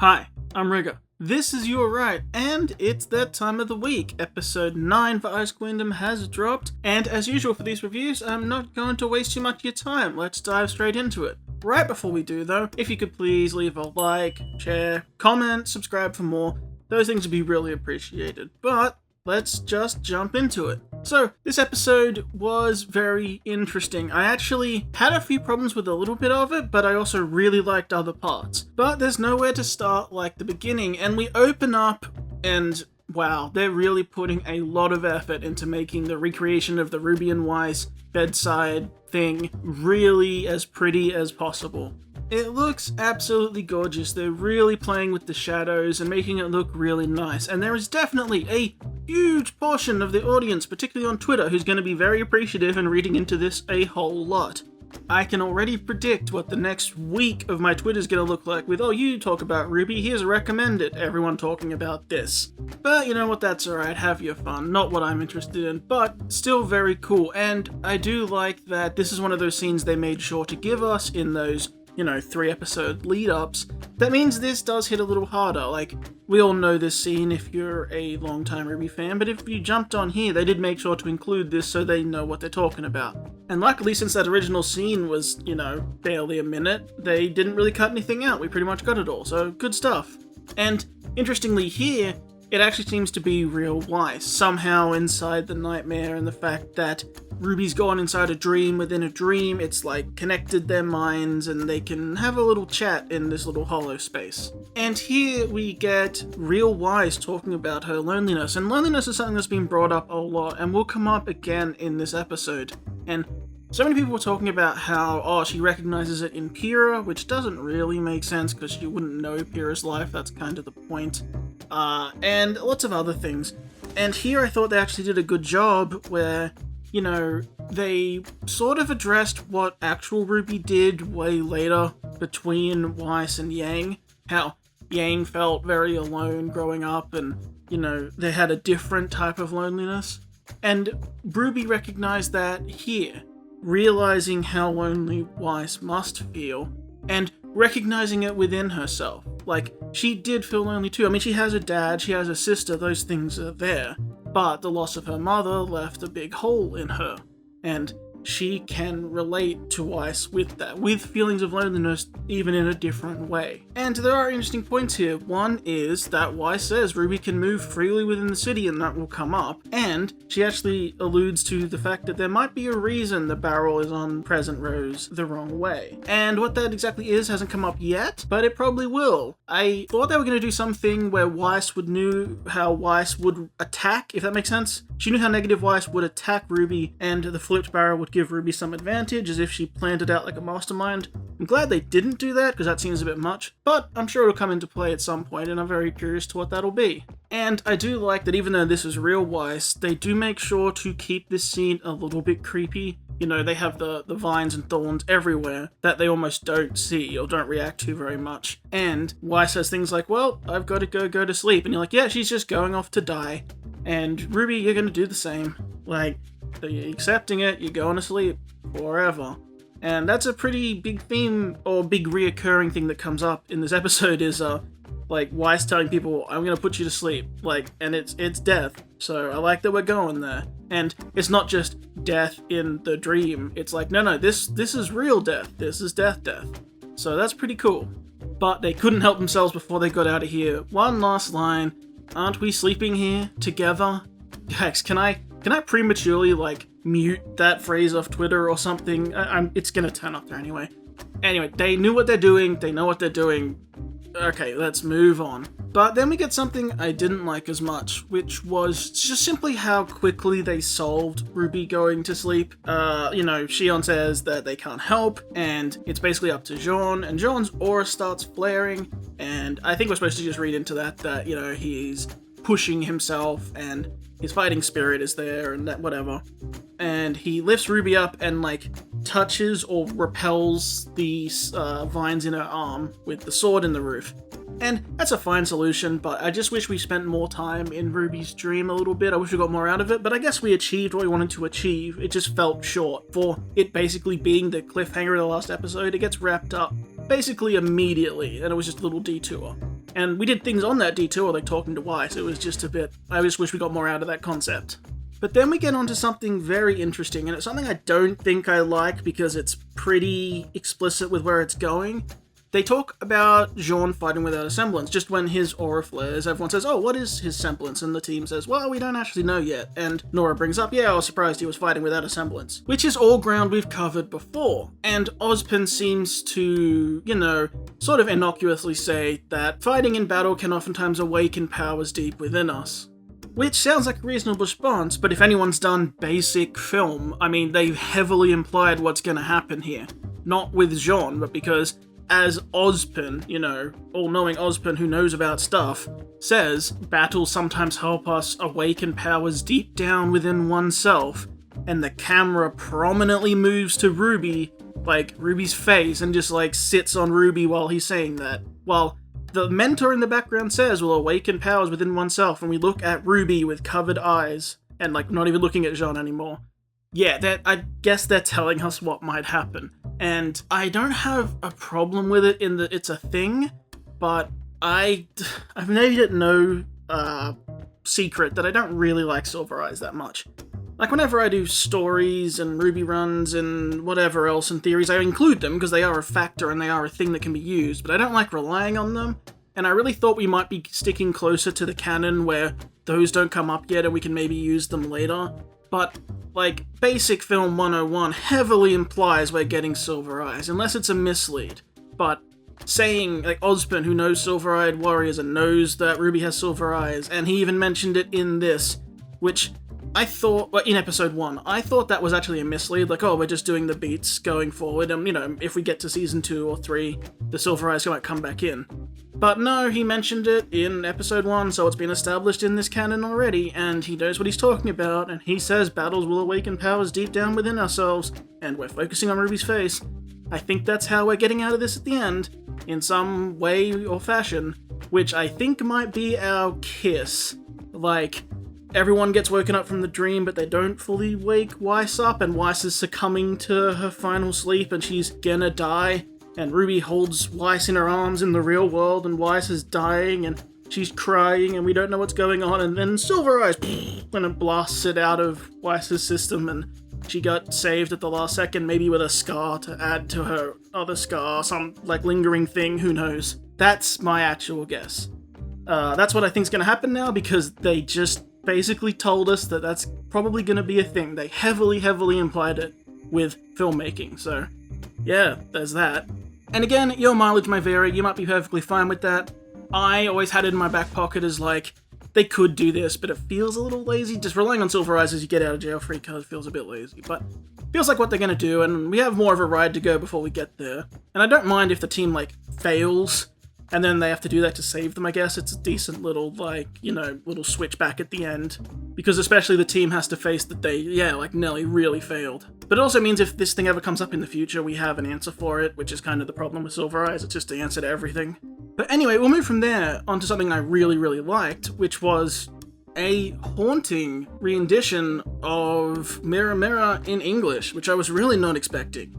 Hi, I'm Rigger. This is You Are Right, and it's that time of the week. Episode 9 for Ice Queendom has dropped, and as usual for these reviews, I'm not going to waste too much of your time. Let's dive straight into it. Right before we do though, if you could please leave a like, share, comment, subscribe for more, those things would be really appreciated. But let's just jump into it. So, this episode was very interesting. I actually had a few problems with a little bit of it, but I also really liked other parts. But there's nowhere to start like the beginning, and we open up and wow, they're really putting a lot of effort into making the recreation of the RWBY and Weiss bedside thing really as pretty as possible. It looks absolutely gorgeous. They're really playing with the shadows and making it look really nice. And there is definitely a huge portion of the audience, particularly on Twitter, who's going to be very appreciative and reading into this a whole lot. I can already predict what the next week of my Twitter is going to look like with, oh, you talk about RWBY, here's a recommended, everyone talking about this. But you know what, that's alright, have your fun, not what I'm interested in, but still very cool. And I do like that this is one of those scenes they made sure to give us in those 3-episode lead-ups. That means this does hit a little harder. Like, we all know this scene if you're a long-time RWBY fan, but if you jumped on here, they did make sure to include this so they know what they're talking about. And luckily, since that original scene was, barely a minute, they didn't really cut anything out. We pretty much got it all, so good stuff. And interestingly here, it actually seems to be real Weiss, somehow inside the nightmare, and the fact that RWBY's gone inside a dream within a dream, it's like connected their minds and they can have a little chat in this little hollow space. And here we get real Weiss talking about her loneliness, and loneliness is something that's been brought up a lot and will come up again in this episode. And so many people were talking about how, she recognizes it in Pyrrha, which doesn't really make sense because she wouldn't know Pyrrha's life, that's kind of the point. And lots of other things. And here I thought they actually did a good job where, they sort of addressed what actual RWBY did way later between Weiss and Yang. How Yang felt very alone growing up and, they had a different type of loneliness. And RWBY recognized that here, realizing how lonely Weiss must feel, and recognizing it within herself. Like, she did feel lonely too. I mean, she has a dad, she has a sister, those things are there. But the loss of her mother left a big hole in her. And she can relate to Weiss with that, with feelings of loneliness, even in a different way. And there are interesting points here. One is that Weiss says RWBY can move freely within the city, and that will come up. And she actually alludes to the fact that there might be a reason the barrel is on Present Rose the wrong way. And what that exactly is hasn't come up yet, but it probably will. I thought they were going to do something where Weiss knew how Weiss would attack, if that makes sense. She knew how negative Weiss would attack RWBY, and the flipped barrel would give RWBY some advantage, as if she planned it out like a mastermind. I'm glad they didn't do that, because that seems a bit much, but I'm sure it'll come into play at some point, and I'm very curious to what that'll be. And I do like that even though this is real Weiss, they do make sure to keep this scene a little bit creepy. They have the vines and thorns everywhere that they almost don't see or don't react to very much. And Weiss says things like, well, I've got to go to sleep. And you're like, yeah, she's just going off to die. And RWBY, you're going to do the same. Like, you're accepting it, you're going to sleep forever. And that's a pretty big theme, or big reoccurring thing that comes up in this episode is, Weiss telling people, I'm going to put you to sleep. And it's death. So I like that we're going there. And it's not just death in the dream. It's like, no, this is real death. This is death. So that's pretty cool. But they couldn't help themselves before they got out of here. One last line. Aren't we sleeping here together? Guys, can I prematurely, mute that phrase off Twitter or something? It's gonna turn up there anyway. Anyway, they knew what they're doing. They know what they're doing. Okay, let's move on. But then we get something I didn't like as much, which was just simply how quickly they solved RWBY going to sleep. Shion says that they can't help, and it's basically up to Jean, and Jean's aura starts flaring, and I think we're supposed to just read into that, he's pushing himself, and his fighting spirit is there, and that whatever. And he lifts RWBY up and, touches or repels the vines in her arm with the sword in the roof. And that's a fine solution, but I just wish we spent more time in RWBY's dream a little bit. I wish we got more out of it, but I guess we achieved what we wanted to achieve. It just felt short. For it basically being the cliffhanger of the last episode, it gets wrapped up basically immediately, and it was just a little detour. And we did things on that detour, like talking to Weiss. It was just a bit, I just wish we got more out of that concept. But then we get onto something very interesting, and it's something I don't think I like because it's pretty explicit with where it's going. They talk about Jean fighting without a semblance. Just when his aura flares, everyone says, oh, what is his semblance? And the team says, well, we don't actually know yet. And Nora brings up, yeah, I was surprised he was fighting without a semblance. Which is all ground we've covered before. And Ozpin seems to, sort of innocuously say that fighting in battle can oftentimes awaken powers deep within us. Which sounds like a reasonable response, but if anyone's done basic film, I mean, they've heavily implied what's going to happen here. Not with Jean, but because as Ozpin, all-knowing Ozpin who knows about stuff, says, battles sometimes help us awaken powers deep down within oneself, and the camera prominently moves to RWBY, like RWBY's face, and just sits on RWBY while he's saying that. While the mentor in the background says will awaken powers within oneself, and we look at RWBY with covered eyes, and not even looking at Jean anymore. Yeah, I guess they're telling us what might happen. And I don't have a problem with it in that it's a thing, but I've made it no secret that I don't really like Silver Eyes that much. Whenever I do stories and RWBY runs and whatever else and theories, I include them because they are a factor and they are a thing that can be used, but I don't like relying on them, and I really thought we might be sticking closer to the canon where those don't come up yet and we can maybe use them later. But, Basic Film 101 heavily implies we're getting Silver Eyes, unless it's a mislead. But saying, Ozpin, who knows Silver-Eyed Warriors and knows that RWBY has Silver Eyes, and he even mentioned it in this, which I thought, in episode 1, I thought that was actually a mislead, we're just doing the beats going forward, and, if we get to season 2 or 3, the Silver Eyes might come back in. But no, he mentioned it in episode 1, so it's been established in this canon already, and he knows what he's talking about, and he says battles will awaken powers deep down within ourselves, and we're focusing on RWBY's face. I think that's how we're getting out of this at the end, in some way or fashion, which I think might be our kiss. Everyone gets woken up from the dream, but they don't fully wake Weiss up, and Weiss is succumbing to her final sleep, and she's gonna die, and RWBY holds Weiss in her arms in the real world, and Weiss is dying, and she's crying, and we don't know what's going on, and then Silver Eyes, when it blasts it out of Weiss's system, and she got saved at the last second, maybe with a scar to add to her other scar, some, lingering thing, who knows. That's my actual guess. That's what I think's gonna happen now, because they just basically told us that that's probably going to be a thing. They heavily implied it with filmmaking, so yeah, there's that. And again, your mileage may vary, you might be perfectly fine with that. I always had it in my back pocket as they could do this, but it feels a little lazy. Just relying on Silver Eyes as you get out of jail free card feels a bit lazy, but feels like what they're going to do, and we have more of a ride to go before we get there. And I don't mind if the team, fails, and then they have to do that to save them, I guess. It's a decent little, little switch back at the end. Because especially the team has to face that they, Nelly really failed. But it also means if this thing ever comes up in the future, we have an answer for it, which is kind of the problem with Silver Eyes. It's just the answer to everything. But anyway, we'll move from there onto something I really liked, which was a haunting rendition of Mirror Mirror in English, which I was really not expecting.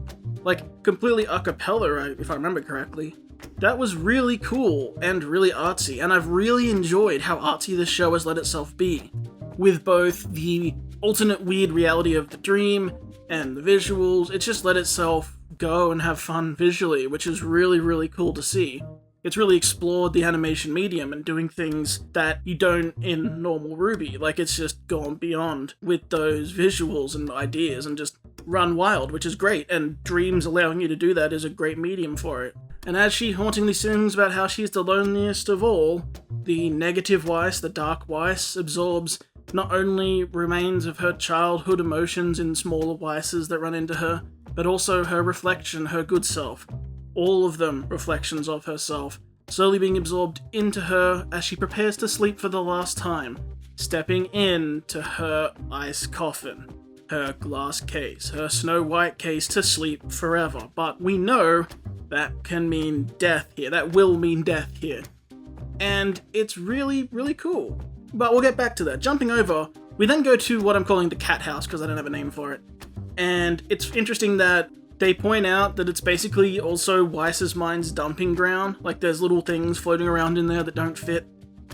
Completely a cappella, if I remember correctly. That was really cool and really artsy, and I've really enjoyed how artsy this show has let itself be, with both the alternate weird reality of the dream and the visuals. It's just let itself go and have fun visually, which is really cool to see. It's really explored the animation medium and doing things that you don't in normal RWBY. It's just gone beyond with those visuals and ideas and just run wild, which is great, and Dreams allowing you to do that is a great medium for it. And as she hauntingly sings about how she's the loneliest of all, the negative Weiss, the dark Weiss, absorbs not only remains of her childhood emotions in smaller Weisses that run into her, but also her reflection, her good self. All of them reflections of herself, slowly being absorbed into her as she prepares to sleep for the last time, stepping into her ice coffin, her glass case, her snow white case to sleep forever. But we know that can mean death here. That will mean death here. And it's really cool. But we'll get back to that. Jumping over, we then go to what I'm calling the cat house, because I don't have a name for it. And it's interesting that they point out that it's basically also Weiss's mind's dumping ground. Like, there's little things floating around in there that don't fit.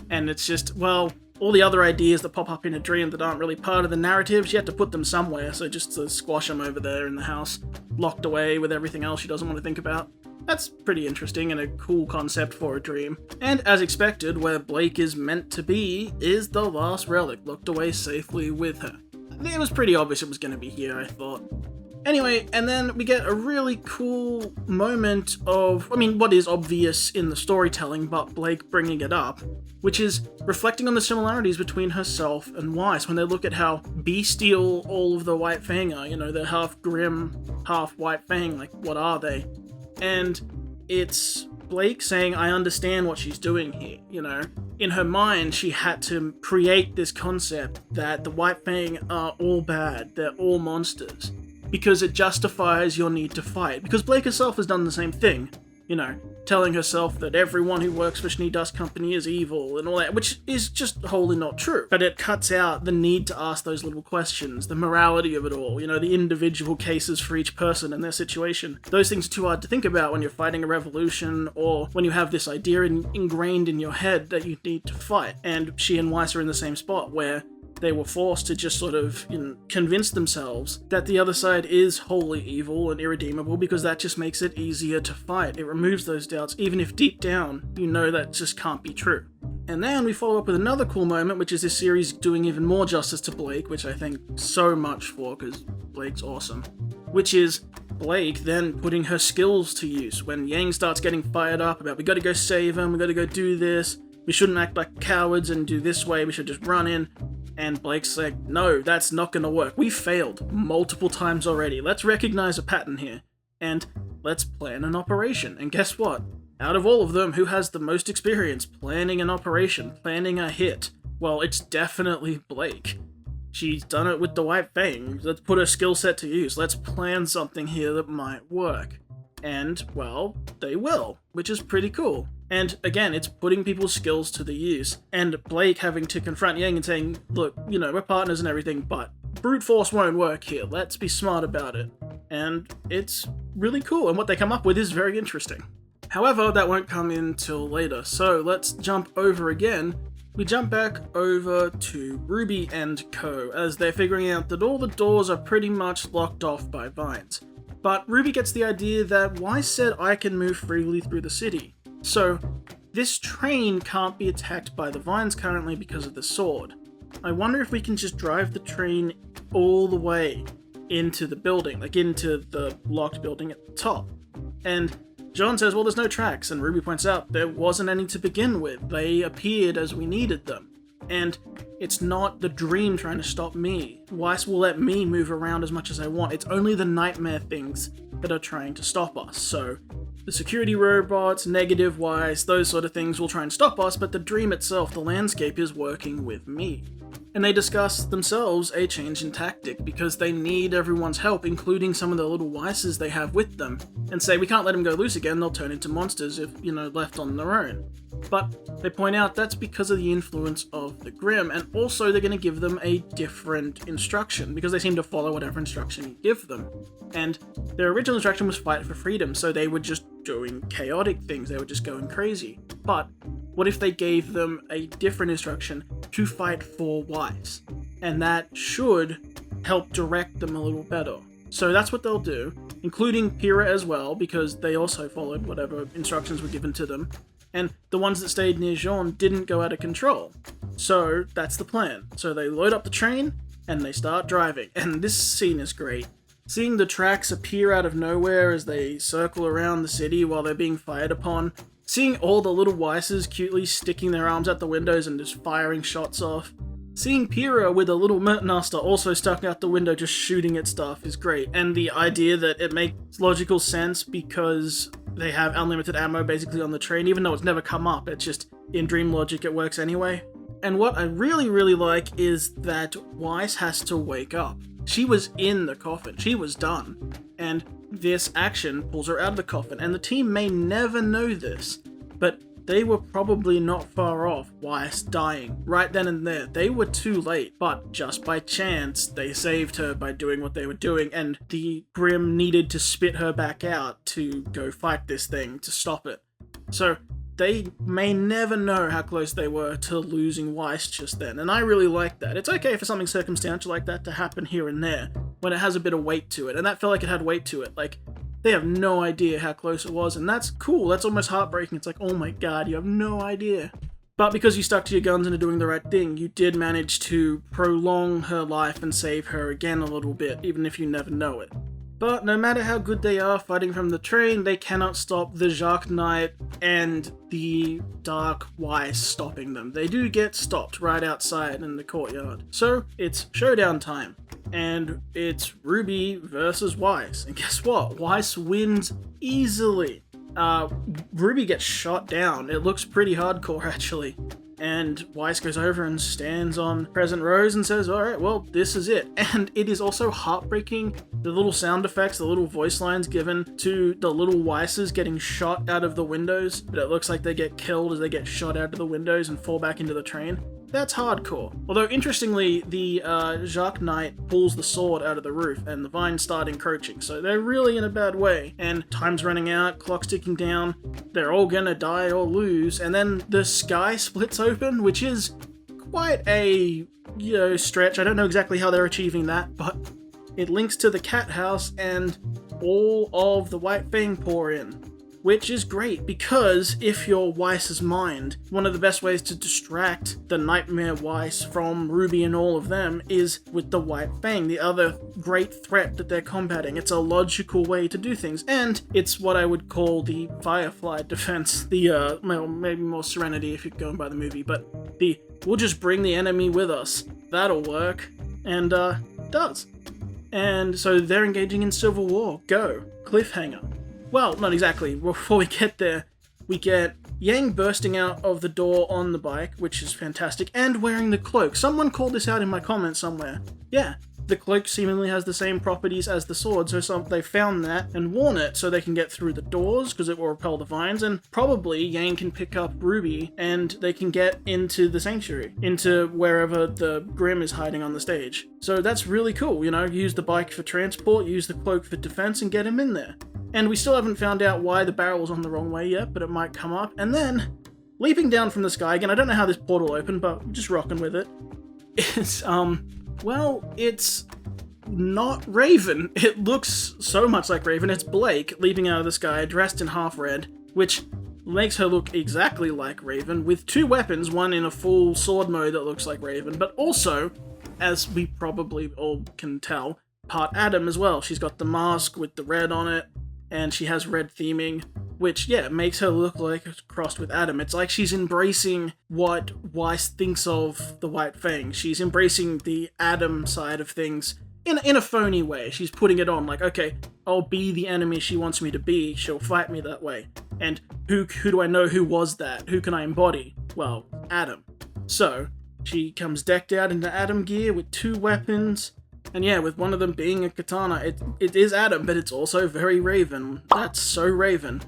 And it's just, well, all the other ideas that pop up in a dream that aren't really part of the narrative, she had to put them somewhere, so just to squash them over there in the house, locked away with everything else she doesn't want to think about. That's pretty interesting and a cool concept for a dream. And as expected, where Blake is meant to be is the last relic, locked away safely with her. It was pretty obvious it was going to be here, I thought. Anyway, and then we get a really cool moment of, what is obvious in the storytelling, but Blake bringing it up, which is reflecting on the similarities between herself and Weiss when they look at how bestial all of the White Fang are. They're half grim, half White Fang, like, what are they? And it's Blake saying, I understand what she's doing here, In her mind, she had to create this concept that the White Fang are all bad, they're all monsters, because it justifies your need to fight. Because Blake herself has done the same thing, telling herself that everyone who works for Schnee Dust Company is evil and all that, which is just wholly not true. But it cuts out the need to ask those little questions, the morality of it all, the individual cases for each person and their situation. Those things are too hard to think about when you're fighting a revolution or when you have this idea ingrained in your head that you need to fight. And she and Weiss are in the same spot where they were forced to just sort of convince themselves that the other side is wholly evil and irredeemable, because that just makes it easier to fight. It removes those doubts, even if deep down you know that just can't be true. And then we follow up with another cool moment, which is this series doing even more justice to Blake, which I thank so much for, because Blake's awesome. Which is Blake then putting her skills to use when Yang starts getting fired up about, we gotta go save him, we gotta go do this, we shouldn't act like cowards and do this way, we should just run in. And Blake's like, no, that's not gonna work. We failed multiple times already. Let's recognize a pattern here. And let's plan an operation. And guess what? Out of all of them, who has the most experience planning an operation, planning a hit? Well, it's definitely Blake. She's done it with the White Fang. Let's put her skill set to use. Let's plan something here that might work. And, well, they will, which is pretty cool. And again, it's putting people's skills to the use. And Blake having to confront Yang and saying, look, we're partners and everything, but brute force won't work here. Let's be smart about it. And it's really cool, and what they come up with is very interesting. However, that won't come in till later, so let's jump over again. We jump back over to RWBY and co, as they're figuring out that all the doors are pretty much locked off by vines. But RWBY gets the idea that Weiss said I can move freely through the city. So, this train can't be attacked by the vines currently because of the sword. I wonder if we can just drive the train all the way into the building, like into the locked building at the top. And John says, well, there's no tracks, and RWBY points out there wasn't any to begin with. They appeared as we needed them. And it's not the dream trying to stop me. Weiss will let me move around as much as I want. It's only the nightmare things that are trying to stop us. So the security robots, negative Weiss, those sort of things will try and stop us, but the dream itself, the landscape, is working with me. And they discuss themselves a change in tactic because they need everyone's help, including some of the little Weisses they have with them, and say we can't let them go loose again, they'll turn into monsters if, left on their own. But they point out that's because of the influence of the Grimm, and also they're going to give them a different instruction, because they seem to follow whatever instruction you give them. And their original instruction was fight for freedom, so they were just doing chaotic things, they were just going crazy. But what if they gave them a different instruction to fight for Weiss? And that should help direct them a little better. So that's what they'll do, including Pyrrha as well, because they also followed whatever instructions were given to them. And the ones that stayed near Jean didn't go out of control. So that's the plan. So they load up the train, and they start driving. And this scene is great. Seeing the tracks appear out of nowhere as they circle around the city while they're being fired upon. Seeing all the little Weisses cutely sticking their arms out the windows and just firing shots off. Seeing Pyrrha with a little Mertnaster also stuck out the window just shooting at stuff is great. And the idea that it makes logical sense because they have unlimited ammo basically on the train, even though it's never come up, it's just in dream logic it works anyway. And what I really, really like is that Weiss has to wake up. She was in the coffin, she was done. And this action pulls her out of the coffin, and the team may never know this, but they were probably not far off Weiss dying right then and there. They were too late, but just by chance, they saved her by doing what they were doing, and the Grimm needed to spit her back out to go fight this thing, to stop it. So they may never know how close they were to losing Weiss just then, and I really like that. It's okay for something circumstantial like that to happen here and there, when it has a bit of weight to it, and that felt like it had weight to it. Like, they have no idea how close it was, and that's cool. That's almost heartbreaking. It's like, oh my god, you have no idea. But because you stuck to your guns and are doing the right thing, you did manage to prolong her life and save her again a little bit, even if you never know it. But no matter how good they are fighting from the train, they cannot stop the Jacques Knight and the Dark Weiss stopping them. They do get stopped right outside in the courtyard. So it's showdown time. And it's RWBY versus Weiss. And guess what? Weiss wins easily. RWBY gets shot down. It looks pretty hardcore, actually. And Weiss goes over and stands on present rows and says, alright, well, this is it. And it is also heartbreaking, the little sound effects, the little voice lines given to the little Weisses getting shot out of the windows, but it looks like they get killed as they get shot out of the windows and fall back into the train. That's hardcore. Although, interestingly, the Jacques Knight pulls the sword out of the roof and the vines start encroaching, so they're really in a bad way. And time's running out, clock's ticking down, they're all gonna die or lose, and then the sky splits open, which is quite a, stretch. I don't know exactly how they're achieving that, but it links to the cat house and all of the White Fang pour in. Which is great, because if you're Weiss's mind, one of the best ways to distract the Nightmare Weiss from RWBY and all of them is with the White Fang, the other great threat that they're combating. It's a logical way to do things, and it's what I would call the Firefly defense, the, well, maybe more Serenity if you're going by the movie, but we'll just bring the enemy with us. That'll work, and, does. And so they're engaging in civil war. Go. Cliffhanger. Well, not exactly. Before we get there, we get Yang bursting out of the door on the bike, which is fantastic, and wearing the cloak. Someone called this out in my comments somewhere. Yeah, the cloak seemingly has the same properties as the sword, so they found that and worn it so they can get through the doors, because it will repel the vines, and probably Yang can pick up RWBY and they can get into the sanctuary, into wherever the Grimm is hiding on the stage. So that's really cool, use the bike for transport, use the cloak for defense, and get him in there. And we still haven't found out why the barrel was on the wrong way yet, but it might come up. And then, leaping down from the sky, again, I don't know how this portal opened, but I'm just rocking with it. It's, well, it's not Raven. It looks so much like Raven. It's Blake leaping out of the sky, dressed in half red, which makes her look exactly like Raven, with two weapons, one in a full sword mode that looks like Raven, but also, as we probably all can tell, part Adam as well. She's got the mask with the red on it, and she has red theming, which, yeah, makes her look like it's crossed with Adam. It's like she's embracing what Weiss thinks of the White Fang. She's embracing the Adam side of things in a phony way. She's putting it on, like, okay, I'll be the enemy she wants me to be, she'll fight me that way. And who do I know who was that? Who can I embody? Well, Adam. So, she comes decked out into Adam gear with two weapons, and yeah, with one of them being a katana. It is Adam, but it's also very Raven. That's so Raven.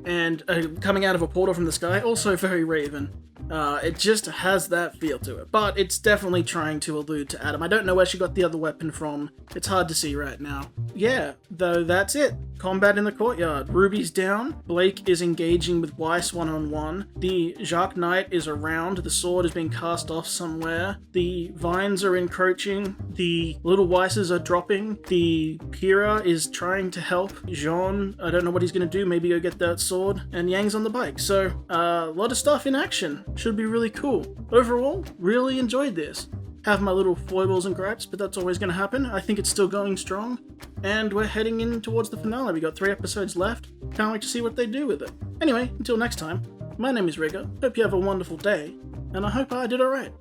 And coming out of a portal from the sky, also very Raven. It just has that feel to it. But it's definitely trying to allude to Adam. I don't know where she got the other weapon from. It's hard to see right now. Yeah, though that's it. Combat in the courtyard. RWBY's down. Blake is engaging with Weiss one-on-one. The Jacques Knight is around. The sword is being cast off somewhere. The vines are encroaching. The little Weisses are dropping. The Pyrrha is trying to help Jean. I don't know what he's going to do. Maybe go get that sword. And Yang's on the bike. So, a lot of stuff in action. Should be really cool. Overall, really enjoyed this. Have my little foibles and gripes, but that's always going to happen. I think it's still going strong. And we're heading in towards the finale. We got 3 episodes left. Can't wait to see what they do with it. Anyway, until next time, my name is Rigger. Hope you have a wonderful day, and I hope I did alright.